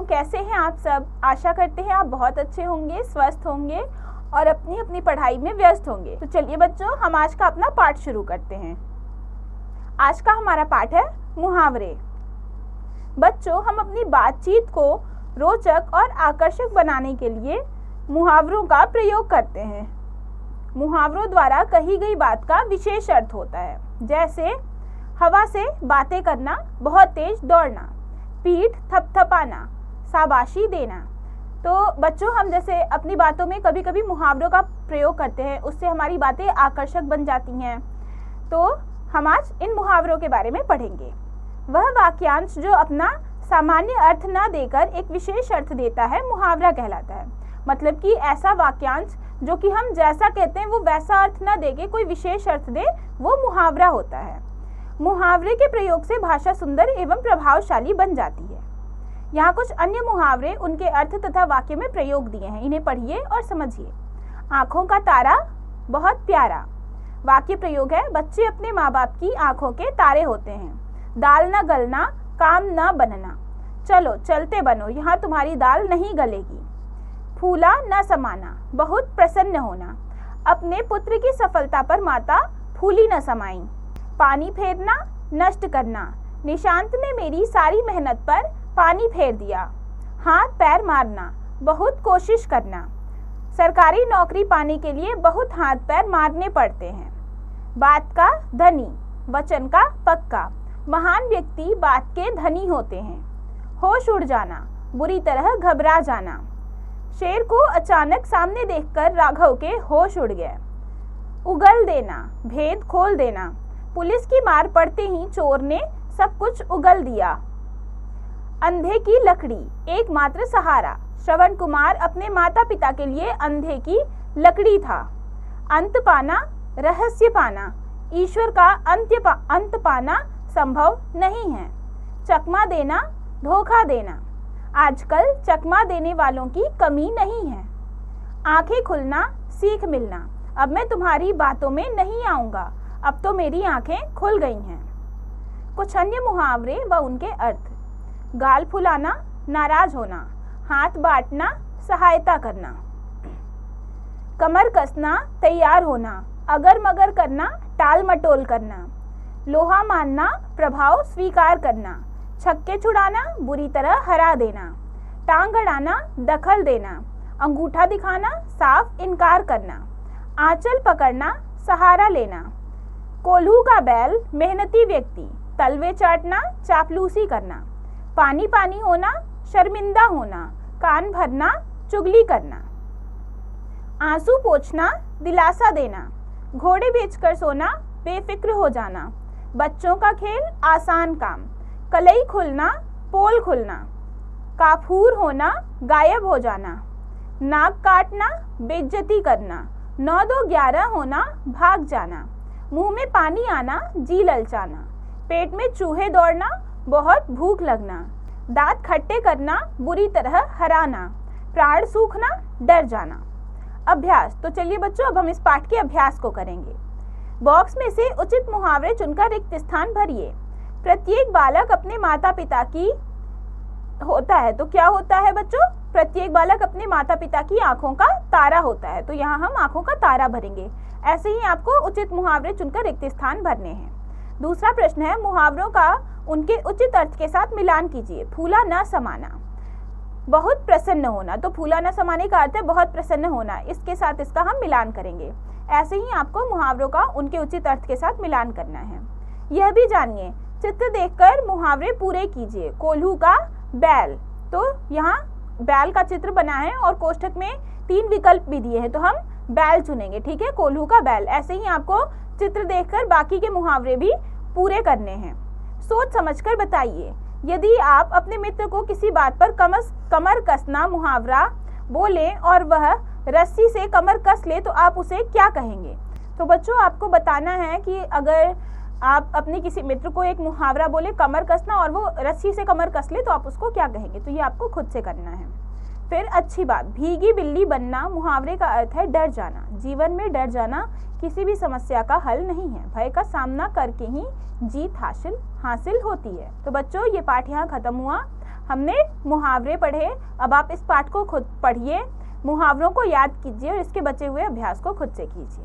कैसे हैं आप सब। आशा करते हैं आप बहुत अच्छे होंगे, स्वस्थ होंगे और अपनी अपनी पढ़ाई में व्यस्त होंगे। तो चलिए बच्चों, हम आज का अपना पाठ शुरू करते हैं। आज का हमारा पाठ है मुहावरे। बच्चों, हम अपनी बातचीत को रोचक और आकर्षक बनाने के लिए मुहावरों का प्रयोग करते हैं। मुहावरों द्वारा कही गई बात का विशेष अर्थ होता है, जैसे हवा से बातें करना, बहुत तेज दौड़ना, पीठ थपथपाना, शाबाशी देना। तो बच्चों, हम जैसे अपनी बातों में कभी कभी मुहावरों का प्रयोग करते हैं, उससे हमारी बातें आकर्षक बन जाती हैं। तो हम आज इन मुहावरों के बारे में पढ़ेंगे। वह वाक्यांश जो अपना सामान्य अर्थ न देकर एक विशेष अर्थ देता है, मुहावरा कहलाता है। मतलब कि ऐसा वाक्यांश जो कि हम जैसा कहते हैं वो वैसा अर्थ न देके कोई विशेष अर्थ दे, वो मुहावरा होता है। मुहावरे के प्रयोग से भाषा सुंदर एवं प्रभावशाली बन जाती है। यहाँ कुछ अन्य मुहावरे उनके अर्थ तथा वाक्य में प्रयोग दिए हैं, इन्हें पढ़िए और समझिए। आंखों का तारा बहुत प्यारा। वाक्य प्रयोग है, बच्चे अपने माँ बाप की आंखों के तारे होते हैं। दाल न गलना, काम न बनना। चलो चलते बनो, यहाँ तुम्हारी दाल नहीं गलेगी। फूला न समाना, बहुत प्रसन्न होना। अपने पुत्र की सफलता पर माता फूली न समाई। पानी फेरना, नष्ट करना। निशांत ने मेरी सारी मेहनत पर पानी फेर दिया। हाथ पैर मारना, बहुत कोशिश करना। सरकारी नौकरी पाने के लिए बहुत हाथ पैर मारने पड़ते हैं। बात का धनी, वचन का पक्का। महान व्यक्ति बात के धनी होते हैं। होश उड़ जाना, बुरी तरह घबरा जाना। शेर को अचानक सामने देखकर राघव के होश उड़ गए। उगल देना, भेद खोल देना। पुलिस की मार पड़ते ही चोर ने सब कुछ उगल दिया। अंधे की लकड़ी, एकमात्र सहारा। श्रवण कुमार अपने माता पिता के लिए अंधे की लकड़ी था। अंत पाना, रहस्य पाना। ईश्वर का अंत पाना संभव नहीं है। चकमा देना, धोखा देना। आजकल चकमा देने वालों की कमी नहीं है। आंखें खुलना, सीख मिलना। अब मैं तुम्हारी बातों में नहीं आऊंगा, अब तो मेरी आंखें खुल गई हैं। कुछ अन्य मुहावरे व उनके अर्थ। गाल फुलाना, नाराज होना। हाथ बांटना, सहायता करना। कमर कसना, तैयार होना। अगर मगर करना, टाल मटोल करना। लोहा मानना, प्रभाव स्वीकार करना। छक्के छुड़ाना, बुरी तरह हरा देना। टांग अड़ाना, दखल देना। अंगूठा दिखाना, साफ इनकार करना। आंचल पकड़ना, सहारा लेना। कोल्हू का बैल, मेहनती व्यक्ति। तलवे चाटना, चापलूसी करना। पानी पानी होना, शर्मिंदा होना। कान भरना, चुगली करना। आंसू पोंछना, दिलासा देना। घोड़े बेचकर सोना, बेफिक्र हो जाना। बच्चों का खेल, आसान काम। कलई खुलना, पोल खुलना। काफूर होना, गायब हो जाना। नाक काटना, बेइज्जती करना। 9-2-11 होना, भाग जाना। मुंह में पानी आना, जी ललचाना। पेट में चूहे दौड़ना, बहुत भूख लगना। दांत खट्टे करना, बुरी तरह हराना। प्राण सूखना, डर जाना। अभ्यास। तो चलिए बच्चों, अब हम इस पाठ के अभ्यास को करेंगे। बॉक्स में से उचित मुहावरे चुनकर रिक्त स्थान भरिए। प्रत्येक बालक अपने माता पिता की होता है, तो क्या होता है बच्चों? प्रत्येक बालक अपने माता पिता की आंखों का तारा होता है, तो यहाँ हम आंखों का तारा भरेंगे। ऐसे ही आपको उचित मुहावरे चुनकर रिक्त स्थान भरने हैं। दूसरा प्रश्न है, मुहावरों का उनके उचित अर्थ के साथ मिलान कीजिए। फूला न समाना, बहुत प्रसन्न होना। तो फूला न समाने का अर्थ है बहुत प्रसन्न होना, इसके साथ इसका हम मिलान करेंगे। ऐसे ही आपको मुहावरों का उनके उचित अर्थ के साथ मिलान करना है। यह भी जानिए, चित्र देखकर मुहावरे पूरे कीजिए। कोल्हू का बैल, तो यहाँ बैल का चित्र बना है और कोष्ठक में 3 विकल्प भी दिए हैं, तो हम बैल चुनेंगे। ठीक है, कोल्हू का बैल। ऐसे ही आपको चित्र देखकर बाकी के मुहावरे भी पूरे करने हैं। सोच समझकर बताइए, यदि आप अपने मित्र को किसी बात पर कमर कसना मुहावरा बोले और वह रस्सी से कमर कस ले, तो आप उसे क्या कहेंगे? तो बच्चों, आपको बताना है कि अगर आप अपने किसी मित्र को एक मुहावरा बोले कमर कसना और वो रस्सी से कमर कस ले, तो आप उसको क्या कहेंगे? तो ये आपको खुद से करना है। फिर अच्छी बात, भीगी बिल्ली बनना मुहावरे का अर्थ है डर जाना। जीवन में डर जाना किसी भी समस्या का हल नहीं है, भय का सामना करके ही जीत हासिल होती है। तो बच्चों, ये पाठ यहाँ खत्म हुआ। हमने मुहावरे पढ़े। अब आप इस पाठ को खुद पढ़िए, मुहावरों को याद कीजिए और इसके बचे हुए अभ्यास को खुद से कीजिए।